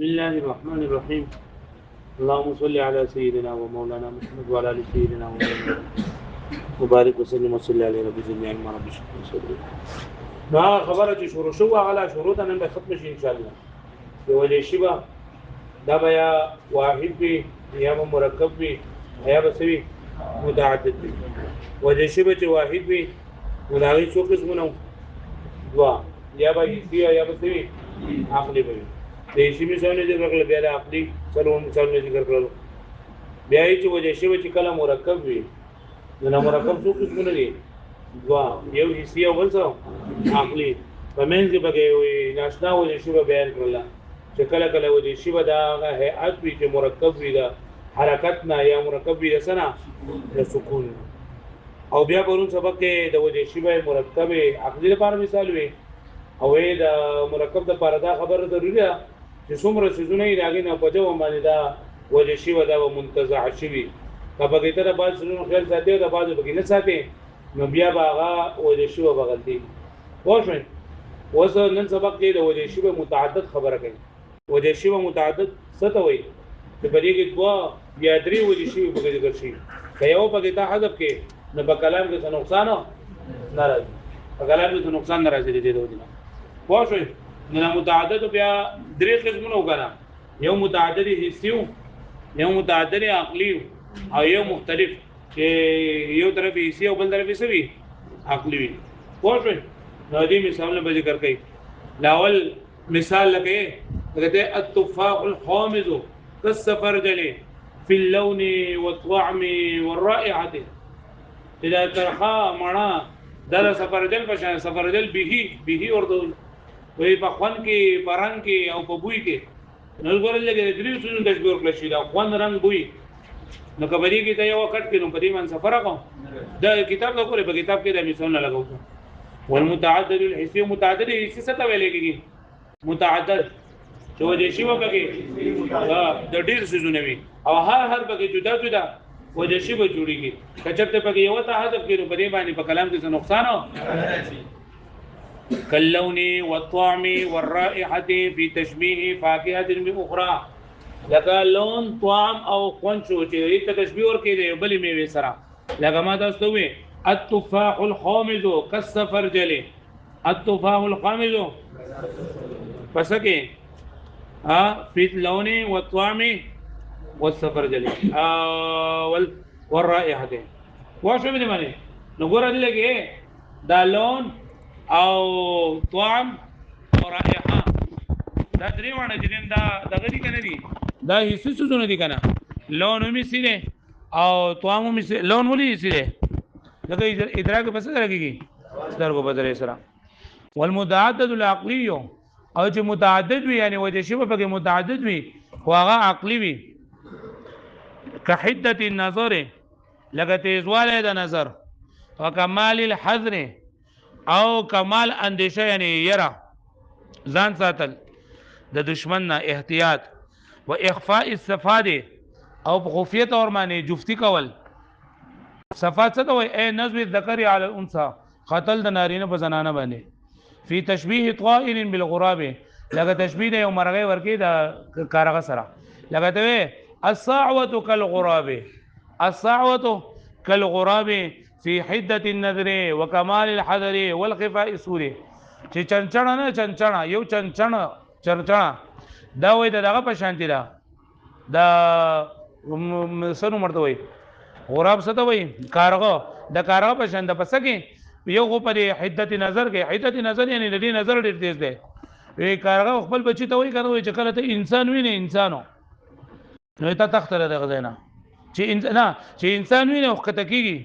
بسم الله الرحمن الرحيم. اللهم صل على سيدنا ومولانا محمد وعلى ال سيدنا ومولانا مبارك وسلم وصلى على رب جميع ما رب شكرا صدري. ما خبره چې شروع شو على شروط نن به ختم شي ان شاء الله. په وجه شی با دا بیا واحد وي یا مرکب وي یا بسوي متعدد وي. وجه شی به واحد وي ولغی څو قسمونه دوا یا به یا بسوي عقلی وي. د شی مثالونه ذکر کړل بیا د عقلی څلور مثالونه ذکر کړل. بیا چې وجه شی چې کله مرکب وي نو مرکب څو قسمونه دي دوا یو حسی او بل څه عقلی. فمنځ به وي ناشنا وجه شی به بیان کړل چې کله کله وجه شی به دا هيئت وي چې مرکب وي دا حرکت نه یا مرکب وي د سنا د سکون. او بیا پرون سبق کې د وجه شی به مرکب عقلی لپاره مثال وي او د مرکب د لپاره دا خبره ضروري ده چې څومره سيزونه یې راغی نه پجو باندې دا وجه شی ودا و منتزع شوی کبه ته د باز سيزونو خیال ساتي او د باز بګی نه ساتي نو بیا باغه وجه شی و بغلطي واښوي. وس نن سبق کې د وجه شی به متعدد خبره کوي. وجه شی و متعدد څه ته وایي چې په دې کې دوا یا درې وجه شی په ذکر شي کيو په کې ته حذف کې نو په کلام کې څه نقصان نه راځي. په کلام کې څه نقصان نه راځي دې وجه واښوي. نو متعدد بیا درې قسمونه وکړه. یو متعدد حسي یو متعدد عقلي او یو مختلف چې یو طرف حسي او بل طرف سوي عقلي وي. واښوي. نو دې مثالونه به ذکر کړي. لاول مثال لکه کہتے التفاح الحامض كالسفرجل في اللون والطعم والرائحه. اذا ترخا معنا دا سفرجل پشان سفرجل به ورته وی په خوان کې پران کې او په بوی کې نو ګورل لګي درې څونو د جوړ کړی دا خوان رنگ بوی نو کبري کې ته یو کټ کې نو په دې باندې فرق دا کتاب دا کوله په کتاب کې د مثال نه لګاو. والمتعدد الحسي متعدد حسي څه ته ویل کېږي متعدد چې وجه شی وکړي د ډیر سيزونه وي او هر پکې جدا جدا وجه شی به جوړيږي. کچته پکې یو ته هدف کړو په دې باندې په کلام کې څه نقصان كاللون والطعم والرائحة في تشبيه فاكهة بأخرى. لکه لون طعم او خوانچو چې ته تشبيه ورکې دی بلې میوې سره لکه ما تاسو وې التفاح الحامض كالسفرجل. التفاح الحامض پس کې في اللون والطعم والسفرجل والرائحة واښو به باندې نو ګورل لګي دا لون او طعم او رائحه دا درې وانه چې دا دغه دي کنه دي دا هیڅ څه دي کنه لون می سره او طعم می سره لون ولي سره دغه ادراک په څه راګي سترګو په ذریعہ سره. والمتعدد العقلي او چې متعدد وي یعنی وجه شی په کې متعدد وي خو هغه عقلي وي كحدة النظر لکه تیزواله د نظر وکمال الحذر او کمال اندیشه یعنی یرا ځان ساتل د دشمن نه احتیاط و اخفاء الصفات او خفیت اور معنی جفتی کول. صفات څه ته وای اے نظم الذکر علی الانثى قتل د نارینه په زنانه باندې. فی تشبیه طائر بالغراب لکه تشبیه د یو مرغې ورکی د کارغه سره لکه ته الصاعوه كالغراب. الصاعوه كالغراب في حدة النظر وكمال الحذر والخفاء السوري. چې چنچنا نه چنچنا یو چنچنا چرچنا دا وای دغه په شانتی دا دا سنو مرته وای غراب څه ته وای کارغه د کارغه په شان د پسکه یو غو په حدت نظر کې حدت نظر یعنی د دې نظر ډیر تیز دی. وی کارغه خپل بچی ته وای کنه چې کله ته انسان ویني انسانو نو ته تختره دغه زینا چې انسان ویني وخت کېږي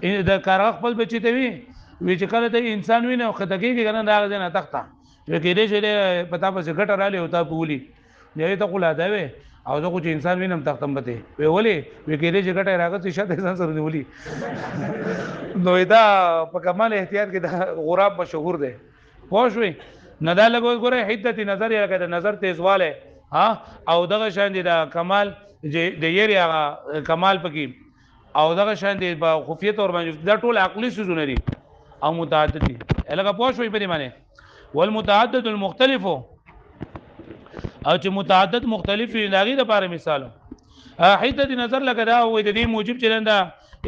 د کارغه خپل بچی ته وی چې کله ته انسان ویني او خطا کېږي کنه دا غزنه تخته وی کې دې چې پتا په ګټه را لې او تا پولی نه ته کولا دا وی او زه چې انسان وینم تختم بته وی ولې وی کې دې چې ګټه راغلی شته انسان سره دی ولي نو دا په کمال احتیاط کې دا غراب مشهور دی. پوښوي نه دا لګو ګوره حدت نظر یا کده نظر تیزواله او دغه شان دي دا کمال د یری کمال پکې او دغه شان دي په خفیت اور باندې دا ټول عقلي سيزونه دي او متعدد دي. لکه پوښوي په دې معنی والمتعدد المختلف او چې متعدد مختلف وي داغي د لپاره مثال حته نظر لکه دا وې د دې موجب چلندا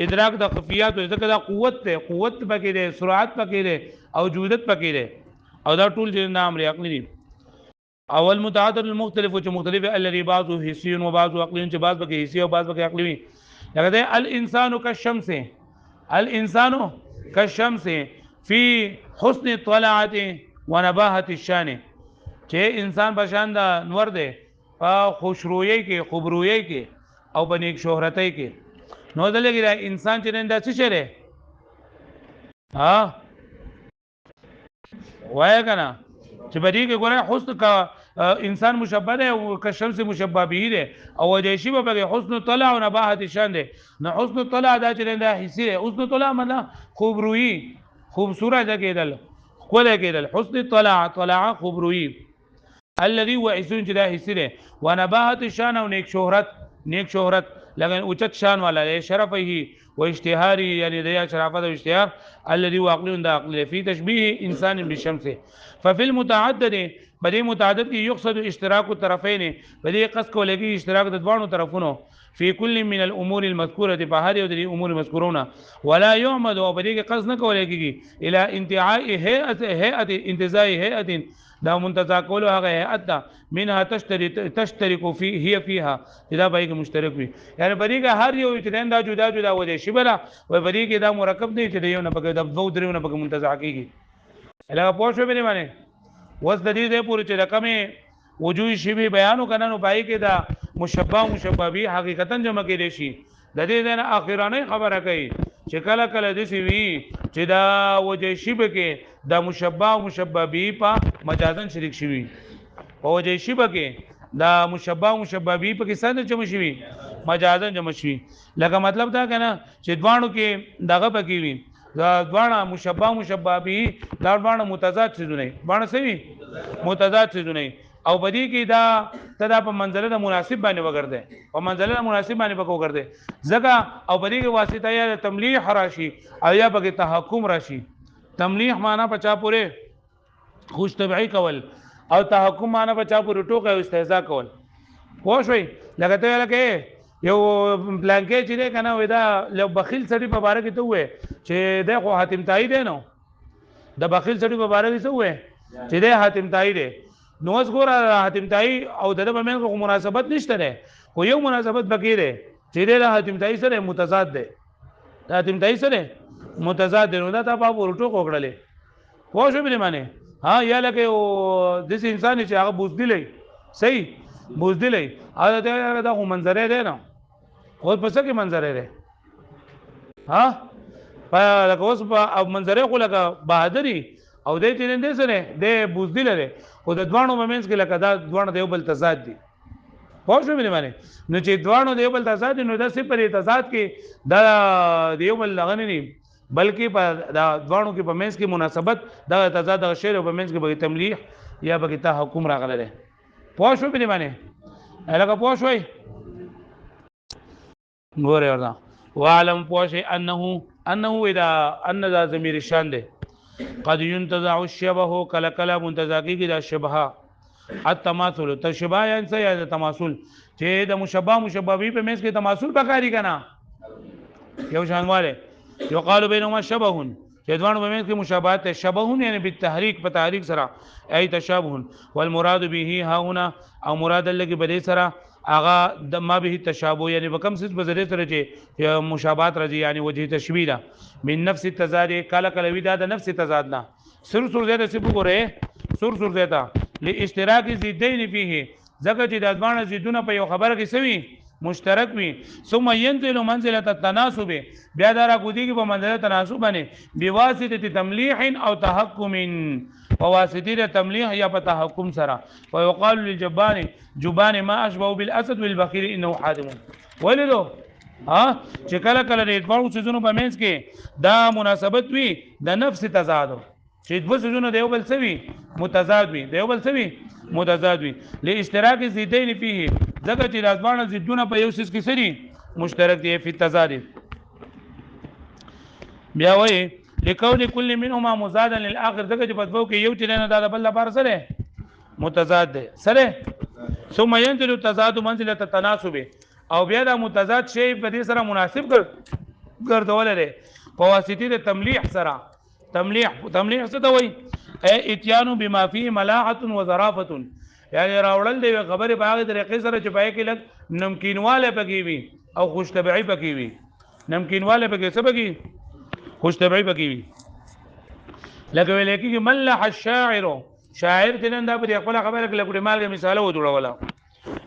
ادراک د خفیات او ځکه دا قوت ته قوت پکې ده سرعت پکې ده او جودت پکې ده او دا ټول چې نام لري عقلي دي اول متعدد المختلف چې مختلف الذي بعض حسي و بعض عقلي چې بعض پکې حسي او بعض پکې عقلي وي لکه ده الانسان كالشمس الانسان كالشمس في حسن طلعته ونباهه الشان چې انسان بشان دا نور ده په خوشرویی کې خبرویی کې او په نیک شهرتۍ کې نو دلګي دا انسان چې نن دا څه شره ها وای کنه چې په دې کې ګوره حسن کا انسان مشبه ده او که شمس مشبه به ده او وجه شی په حسن طلع او نباهت شان ده نو حسن طلع دا چې دا حصے حسن طلع معنا خوبرویی خوبصورت کېدل خپل کېدل حسن طلع خوبرویی الذي هو اسم چې دا حصے ده ونباهت شان او نیک شهرت لكن اوچت شان والا شرفه و اشتهاره یعنی د شرافت او اشتهار الذي هو عقل دا عقل في تشبيه انسان بالشمس ففي المتعدد بدی متعدد کی یقصد اشتراک الطرفین بدی قصد کولګي اشتراک د دوانو طرفونو في كل من الامور المذكوره په هر یو د امور مذکورونه ولا يعمد او بدی کې قصد نه کولګي الى انتعاء هيئه انتزاع هيئه دا منتزع کولو هغه هيئت منها تشترك هي فيها دا به کې مشترک وي یعنی بدی کې هر یو چې دا جدا وجه شبره و بدی کې دا مرکب دی چې یو نه پکې د دوه درونه پکې منتزع کیږي الهغه پوښښ به نه معنی وس د دې پورې چې رقمه وجوه شی بیانو کنه نو پای کې دا مشبه به حقیقتا جمع کې دي شي د دې نه اخیرانه خبره کوي چې کله د سی وی چې دا وجه شی به کې دا مشبه به په مجازن شریک شي په وجه شی به کې دا مشبه به په کې سند جمع شي مجازن جمع شي لکه مطلب دا کنه چې دوانو کې دغه پکې وي دا دوانه مشبه به دا دوانه متضاد څه نه سوي متضاد څه نه او بدی کې دا تدا په منزله د مناسب باندې وګرځي په منزله د مناسب باندې پکو وګرځي ځکه او بدی کې واسطه یا تملیح راشي او یا بګه تحکم راشي تملیح معنا پچا پوره خوش طبعی کول او تحکم معنا پچا پوره ټوکه او استهزاء کول خو شوي لکه یو بلانکې چې کنه وې دا لو بخیل سړي په باره کې ته وې چې د خو حاتم تایید نو د بخیل سړي په باره کې څه وې چې د حاتم تایید نو اوس ګوره حاتم تایي او د بمن کو مناسبت نشته ده خو یو مناسبت بکی ده چې د حاتم تایي سره متضاد ده د حاتم تایي سره متضاد ده نو دا تاسو په ورټو کوکړلې خو شو به معنی ها یا لکه او د انسان چې هغه بوزدلې صحیح بوزدلې هغه دا منظره ده نه خو پس کې منظره ده ها په لکه اوس په منظره خو لکه بهادری او د چې نه سره د بوزدل لري او د دوانو مومنټس کې لکه دا دوانو د یو بل تضاد دي خو شو به معنی نو چې دوانو د یو بل تضاد نو د صفر تضاد کې د یو بل لغنه نه بلکې په دا دوانو کې په منځ کې مناسبت دا تضاد د شعر په منځ کې به تملیح یا به تحکم راغله خو شو به معنی الګه پوه شوي ګوره وردا وعلم پوه انه اذا ان ذا ضمیر شان ده قد ينتزع الشبه کله کله منتزع کیږي دا شبهه التماثل تشبه یعنی څه یا تماثل چې د مشبه به په مېس کې تماثل پکاري کنه یو شانواله یقال بینهما شبه چې دوانو په مېس کې مشابهت شبه یعنی بالتحریک په تحریک سره ای تشابه والمراد به ها هنا او مراد لګي بده سره اغا د ما به تشابه یعنی وکم سیس بذری سره چې مشابهت راځي یعنی وجه تشبیه من نفس التضاد کله کله وی دا د نفس تضاد نه سر زیاده سی وګوره سر زیاده لاشتراک زیدین فيه ځکه چې د ځوان زیدونه په یو خبره کې سوي مشترک وي ثم ينزل منزله التناسب بیا دا را کودي کې په منزله تناسب باندې بواسطه تملیح او تحکم وواسطه تملیح یا په تحکم سره ويقال للجبان جبان ما اشبه بالاسد والبخيل انه حادم ولذو ها چې کله کله د دوه سيزونو په منځ کې دا مناسبت وي د نفس تضاد چې دوه سيزونو د یو بل سوي متضاد وي د یو بل سوي متضاد وي لاشتراک زیدین فيه ځکه چې لازمانه زیدونه په یو سیس کې سړي مشترک دي په تضاد بیا وایي لکون کل منهما مزادا للاخر ځکه چې په دوه کې یو چې نه د بل لپاره سره متضاد ده سره ثم ينزل التضاد منزله التناسب او بیا دا متضاد شی په دې سره مناسب ګرځول لري په واسطه د تملیح سره. تملیح څه ته وایي؟ اتيان بما فيه ملاحه وظرافه، یعنی راوړل دی خبره په هغه طریقې سره چې پای کې لګ نمکینواله پکې وي او خوش طبعي پکې وي. نمکینواله پکې څه پکې؟ خوش طبعي پکې وي. لکه ویل کېږي ملح الشاعر، شاعر چې نن دا په خپل خبره کې لکه مالګه مثال و جوړوله.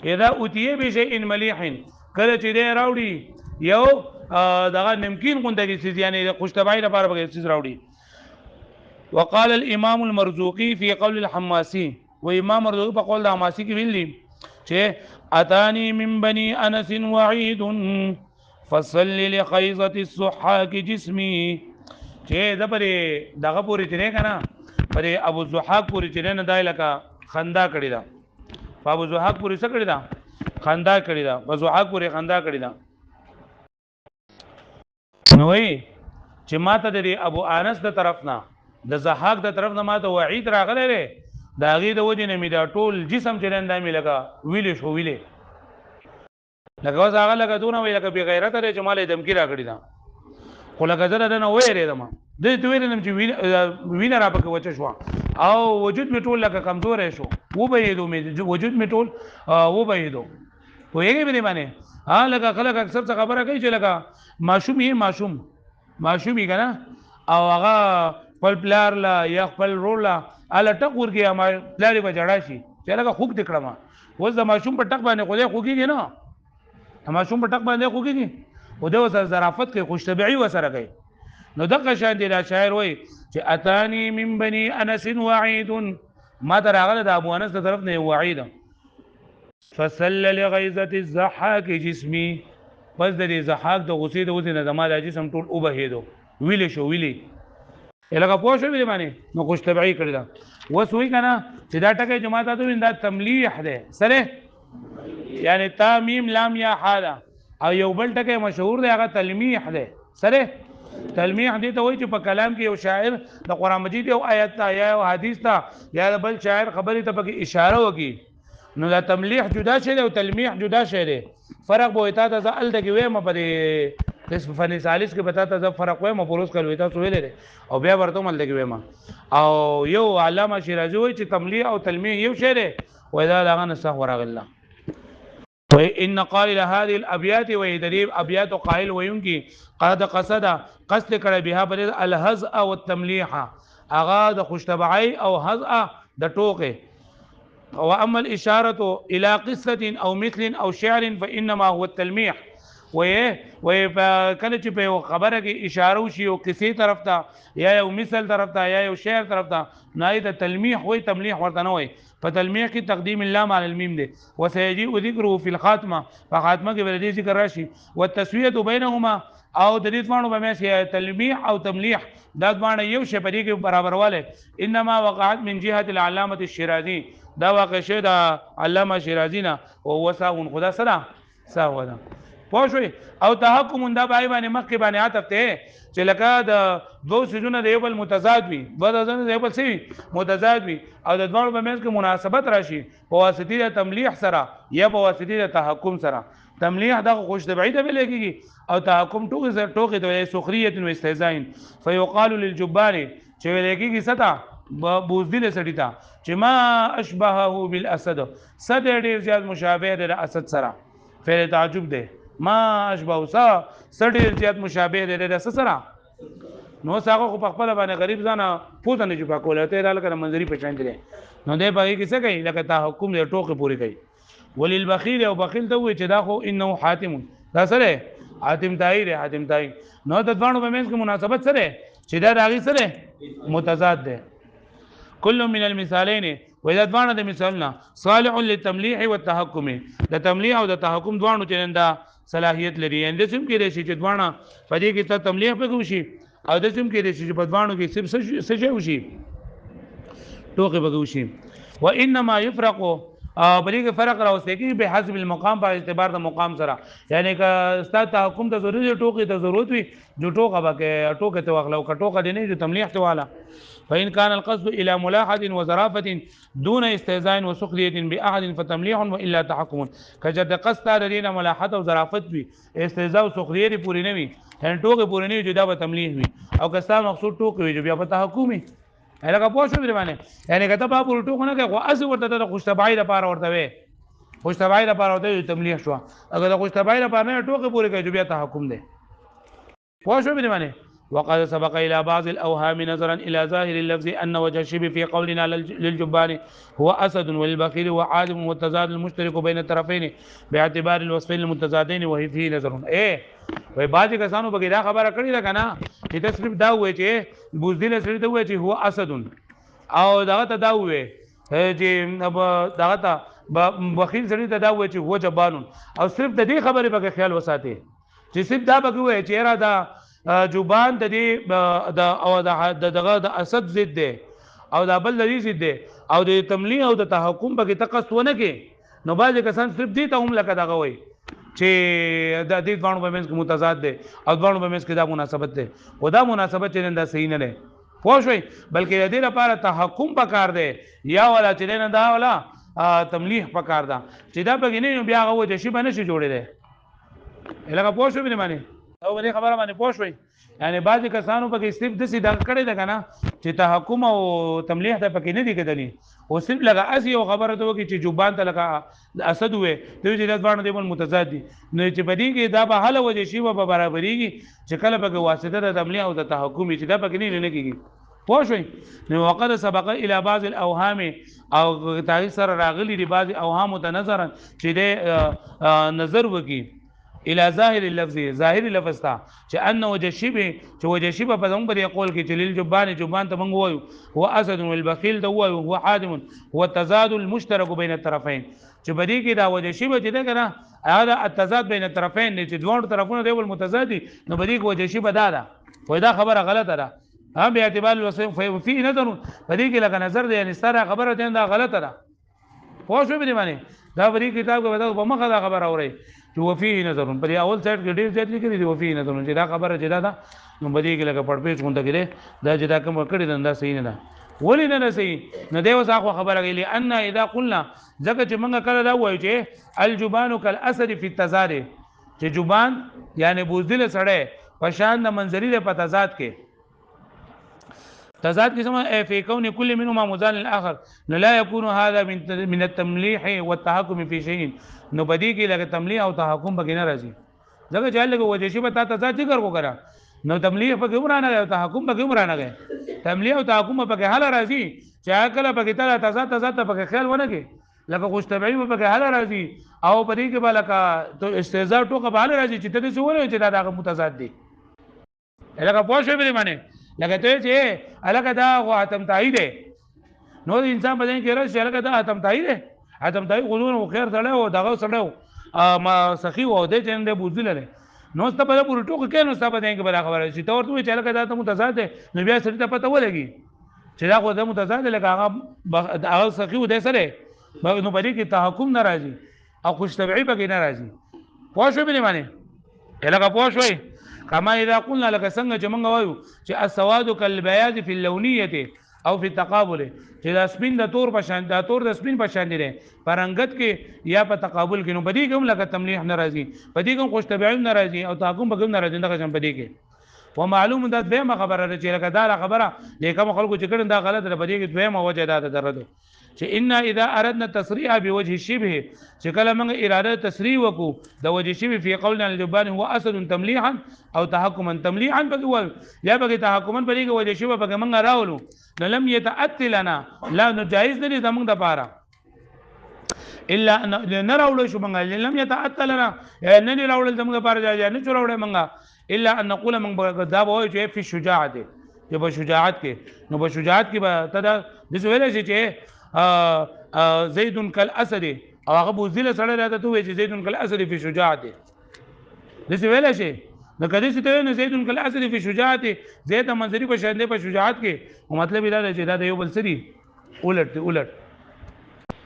اذا اتي بشيء مليح، کله چې دی راوړي یو دغه نمکین غونډه کې یعنی خوش طبعي لپاره پکې چیز راوړي. وقال الامام المرزوقي في قول الحماسي، و امام مرزوقي په قول د حماسي کې ویلي چې اتاني من بني انس وعيد فصل لخيزه الصحاك جسمي، چې د پرې دغه پوری چې کنه پرې ابو زحاق پوری چې نه دای لکه خندا کړی دا، په ابو زحاق پوری څه کړی دا؟ خندا کړی دا، ابو زحاق پوری خندا کړی دا. نو وی چې ماته د ابو انس د طرف نه د زحاق د طرف نه ماته وعید راغلی دی، دا غي د وجه نه می دا ټول جسم چې نن دامي لگا ویلې شو ویلې لکه اوس هغه لکه دونه وی لکه بی غیرت لري چې مال دمکی راکړی دا. خو لکه زره نه وېری دم د دې ویل چې وینه را پکې وچ شو او وجود می ټول لکه کمزور شو و به دو می وجود می ټول و به دو وېږي به باندې ها لکه خلک اکثر څه خبره کوي چې لکه معشوم یې معشوم یې کنه او هغه خپل پلار لا یا خپل رول لا اله ټک ورګي ما پلاری به جړا شي چې لکه خوب دکړه ما اوس د معشوم په ټک باندې خو دې خوږي نه، معشوم په ټک باندې خوږي او د وسره ظرافت کې خوش طبيعي وسره کوي. نو دغه شان دی دا شاعر وای چې اتانی من بني انس وعيد، ما تر هغه د ابو انس د طرف نه وعید فصل لغيظه الزحاك جسمي، پس د زحاق د غصې د وزن د ما د جسم ټول او بهیدو ویلې شو ویلې الګه پوه شو ویلې باندې نو خوش طبيعي کړی دا. وسوي کنه چې دا ټکي جماعت ته دا تملیح ده سره یعنی تا میم لام یا حالا او یو بل ټکی مشهور دی هغه تلمیح دی. سره تلمیح دی ته وایي چې په کلام کې یو شاعر د قرآن مجید یو آیت ته یا یو حدیث ته یا بل شاعر خبرې ته پکې اشاره وکړي، نو دا تملیح جدا شی دی او تلمیح جدا شی دی. فرق به تا ته ځل ته کې وایم په دې فن ثالث کې بتا ته فرق وایم پروس کول وتا سویل دی او بیا ورته مل دی وایم. او یو علامه شیرازی وایي چې تملیح او تلمیح یو شی دی و اذا لغنا استغفر الله. وإن قائل هذه الأبيات ويدريب أبيات قائل وينكي قد قصد کړه بها بل الهزء والتمليح، اغا د خوش طبعي او هزء د ټوکه. واما الاشاره الى قصه او مثل او شعر فانما هو التلميح، وي کله چې په خبره کې اشاره وشي او کسی طرف ته یا یو مثل طرف ته یا یو شعر طرف ته نه د تلمیح وي، تملیح ورته نه وي. په تلمیح کې تقدیم اللام علی المیم دی وسيجيء ذکره فی الخاتمه، په خاتمه کې ولدي ذکر راشي والتسویه بینهما او د دې څوانو به مې تلمیح او تملیح دا څوانه یو شی په دې کې برابرواله. انما وقعت من جهه العلامه الشیرازی، دا واقع شه د علامه شیرازی نه او هو ساغون خدا سره ساغو ده پوه شوي. او تحکم دا بای باندې مخکې باندې عطف ته چې لکه د دوه سيزونه د یو بل متضاد وي، دوه سيزونه د یو بل سي متضاد وي او د دوه په منځ کې مناسبت راشي په واسطه د تملیح سره یا په واسطه د تحکم سره. تملیح د خوش طبعي ته ویل کېږي او تحکم ټوکې ته سخريه و استهزاء. فيقال للجبار چې ویل کېږي ستا بوزدل سړی ته چې ما اشبهه بالاسد، صد ډیر زیات مشابه د اسد سره، فعل تعجب ده. ما اشبهه ډیر زیات مشابه د اسد سره، نو څنګه خو په خپل باندې غریب ځانه پوښتنه نه جوړ کوله ته را لکه منځري پېژند دي. نو دې په کې څه کوي لکه تحکم دې ټوکې پوری کوي. وللبخیل او بخیل ته وي چې دا خو انه حاتم، دا سره حاتم تای دی حاتم تای. نو د دوانو په منځ کې مناسبت سره چې دا راغی سره متضاد ده. كل من المثالين واذا دوانه د مثالنا صالح للتمليح والتحكم، د تملیح او د تحکم دوانو چې نندا صلاحیت لري. اند سم کې رشي چې دوانه په دې کې ته تملیح په کوشي او د سم کې رشي چې په دوانو کې سب څه وشي ټوکې په کوشي. وانما يفرق بلې کې فرق راوستي کې به حسب المقام په اعتبار د مقام سره یعنی که استاد تحکم ته ضروري ټوکی ته ضرورت وي جو ټوکه به ټوکه ته واخلو کټوکه دی نه جو تملیح ته والا فإن كان القصد إلى ملاحظة وظرافة دون استهزاء وسخرية بأحد فتمليح وإلا تحكم کجد قصد لدينا ملاحظه او ظرافت وي استهزاء او سخريه پوری نه وي ان ټوکه پوری نه وي جدا به تملیح وي او کستا مقصود ټوکه وي جو بیا په تحکمي الګه پوښتنه دی باندې یعنی کته په پور ټوکه نه کوي خو اس ورته د خوشتبعی لپاره ورته وي خوشتبعی لپاره ورته تملیح شو اگر د خوشتبعی لپاره نه ټوکه پوری کوي جو بیا تحکم دی پوښتنه دی باندې وقد سبق إلى بعض الأوهام نظرا إلى ظاهر اللفظ أن وجه الشبه في قولنا للجبان هو أسد وللبخيل هو عادم والتزاد المشترك بين الطرفين باعتبار الوصفين المتضادين وهي فيه نظر وای بعضی کسانو بګی دا خبره کړې ده کنه چې تصریف دا وای چې بوزدل سره ته وای چې هو اسد او دغه ته دا وای چې دغه ته بخیل سره ته دا وای چې هو جبان او صرف د دې خبره بګی خیال وساتي چې صرف دا بګی وای چې را دا جوبان د دې او دغه د اسد ضد دی او د بل لري ضد دی او د تملیح او د تحکم په کې تقص ونه کې نو بعض کسان صرف دې ته هم لکه دغه وای چې د دې دوانو په منځ کې متضاد دي او دوانو په منځ کې دا مناسبت ده او دا مناسبت چې نه صحیح نه ده پوه شئ بلکې د دې لپاره تحکم پکار دی یا ولا چې نه دا ولا تملیح پکار ده چې دا بګینې نو بیا هغه د شی باندې شي جوړې ده الګه پوه شئ به باندې او باندې خبره باندې پوه شئ یعنی بعضی کسانو پکې صرف د سیده کړي ده کنه چې تحکم او تملیح ته پکې نه دي کېدلی او صرف لګه اسی او خبره ته وکي چې جوبان ته لګه اسد وې دوی چې ځوان دی متضاد دي نو چې بدی کې دا به حل وجه شی به برابرېږي چې کله پکې واسطه د تملیح او د تحکم چې دا پکې نه کېږي پوه شئ نو وقد سبق الى بعض الاوهام او تاریخ سره راغلي دي بعض اوهام متنظرا چې د نظر وکي الى ظاهر اللفظ ظاهر لفظ تا چې ان وجه شبه چې وجه شبه په زموږ په قول کې چې للجبان جبان ته موږ وایو هو اسد والبخيل ده وایو هو حادم هو التزاد المشترك بين الطرفين چې بدی کې دا وجه شبه چې ده کنه هذا التزاد بين الطرفين چې دوه طرفونه دی ول متضادي نو بدی کې وجه شبه دا وای دا خبره غلطه ده هم به اعتبار الوصف فی نظر بدی کې لکه نظر دی یعنی ستاره خبره ده دا غلطه ده خو شو به باندې دا بری کتاب کې ودا په مخه دا خبره اوري چې وفيه نظر په اول سایت کې ډیر ځای لیکلي دی وفيه نظر چې دا خبره جدا ده نو بدی کې لکه پړ پیچ غونډه کې دا جدا کوم کړی دا صحیح نه ده ولی نه صحیح نه دی وساخه خبره غلی ان اذا قلنا ځکه چې موږ کله دا وایو چې الجبان كالاسد في التزاد چې جبان یعنی بوزدل سړی په شان د منظری په تضاد کې تضاد کی سمجھ فی کون کل منهما مزال الاخر لا يكون هذا من التملیح والتحكم في شيء نو بدی کی لگے تملیح او تحکم بګی نه راځي ځکه چې لګه وجه شی بتا تضاد ذکر کو کرا نو تملیح په ګمرا نه او تحکم په ګمرا نه تملیح او تحکم په حل راځي چې کله په کتل تضاد په خیال ونه کې لکه خوشتبعی په حل راځي او په دې کې بلکه استهزاء ټوکه به حل راځي چې ته څه ولې چې دا دغه متضاد دي لکه پوه شو به معنی لکه ته چې الګه دا غو اتم تایید نو انسان په دې کې راځي الګه دا اتم تایید اتم تایید غوونه او خیر سره او دغه سره ما سخی و دې چې نه بوزل نه نو ست په پورې ټوک کې نو ست په دې کې بل خبره شي تور ته چې الګه دا ته متضاد نو بیا سره ته پته ولګي چې دا غو د متضاد لکه هغه سخی و دې سره نو په دې کې تحکم ناراضي او خوش طبيعي پکې ناراضي پوه شو به معنی الګه پوه شوي کما اذا قلنا لك څنګه چې موږ وایو چې السواد كالبياض في اللونيه او في التقابل چې د سپین د تور په شان د تور د سپین په شان دي پرنګت کې یا په تقابل کې نو بدی کوم لکه تملیح ناراضي بدی کوم خوش طبيعي ناراضي او تحکم به کوم ناراضي دغه شان بدی کې ومعلوم ده به خبره چې لکه دا خبره لیکم خلکو چې کړه دا غلط ده بدی کې دویمه وجه ده درته چې ان اذا اردنا التصريح بوجه الشبه چې کله موږ اراده تصریح وکړو د وجه شبه په قولنا الجبان هو اسد تملیحا او تحکما تملیحا بقول یا بقى تحکما په دې وجه شبه په موږ راولو نو لم يتاتي لنا لا نجائز نه زموږ د پاره الا ان نراولو شو موږ لم يتاتي لنا نه نراولو زموږ د پاره جایز نه چوراولو موږ الا ان نقول موږ دا وایو چې په شجاعت کې په شجاعت کې نو په شجاعت کې به تدا د ویل شي چې زید کالاسد او هغه بوزل سره راته ته وی چې زید کالاسد فی شجاعت دې ویل شي نو کدی چې ته نه زید کالاسد فی شجاعت زید منظری په شان دی په شجاعت کې مطلب دا دی چې دا یو بل سری الټ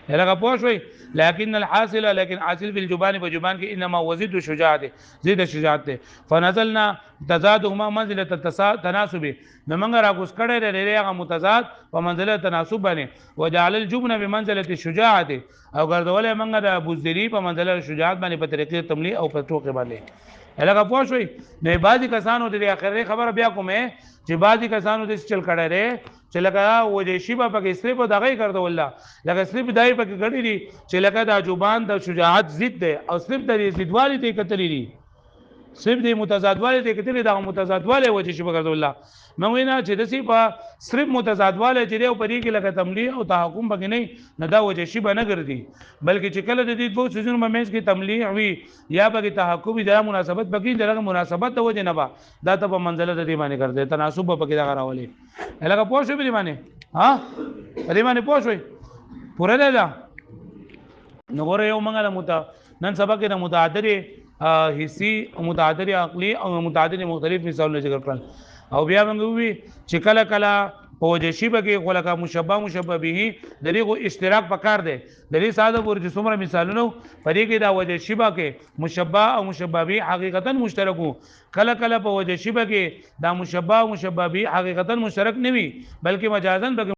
لکه پوه شوي لكن الحاصل لیکن حاصل فی الجبان په جبان کې انما وزید شجاعت زید شجاعت ته فنزلنا تزادهما منزله التناسب نو موږ را کوس کړه لري هغه متضاد په منزله تناسب باندې وجعل الجبن بمنزله الشجاعت او ګرځولې موږ د بوزدری په منزله شجاعت باندې په طریقې تملی او په ټوکې باندې لکه پوه شوي نه بعضی کسانو د اخرې خبره بیا کومه چې بعضی کسانو د چل کړه لري چې لکه وجه شی په کې سلیپ دغه کړو والله لکه سلیپ دای په کې غړي دي چې لکه د جوبان د شجاعت ضد دی او سلیپ د ضدوالي ته کتلې دي سلیپ د متضادوالي ته کتلې د متضادوالي وجه شی په ګرځول الله نو وینا چې د سی په سلیپ متضادواله چې دی او پرې کې لکه تملی او تحکم پکې نه دا وجه شی به نه ګرځي بلکې چې کله د دې دوه سيزونو په منځ کې تملی وي یا پکې تحکم دا مناسبت پکې دغه مناسبت د وجه نه با دا ته په منزله د دې باندې ګرځي تناسب پکې دا راولي لکه پوه شو به باندې ها په دې باندې پوه شوي پوره ده نو ګوره یو منګه نن سبا کې د متعدد حسی او متعدد عقلی او متعدد مختلف مثالونه ذکر کړل او بیا موږ وی چې کله کله په وجه شی بګي خلک مشبه به د دې اشتراک پکار دی د دې ساده ورته څومره مثالونه پرې کې دا وجه شی کې مشبه او مشبه به حقیقتا مشترکو کله کله په وجه شی کې دا مشبه او مشبه به حقیقتا مشترک نه وي بلکې مجازن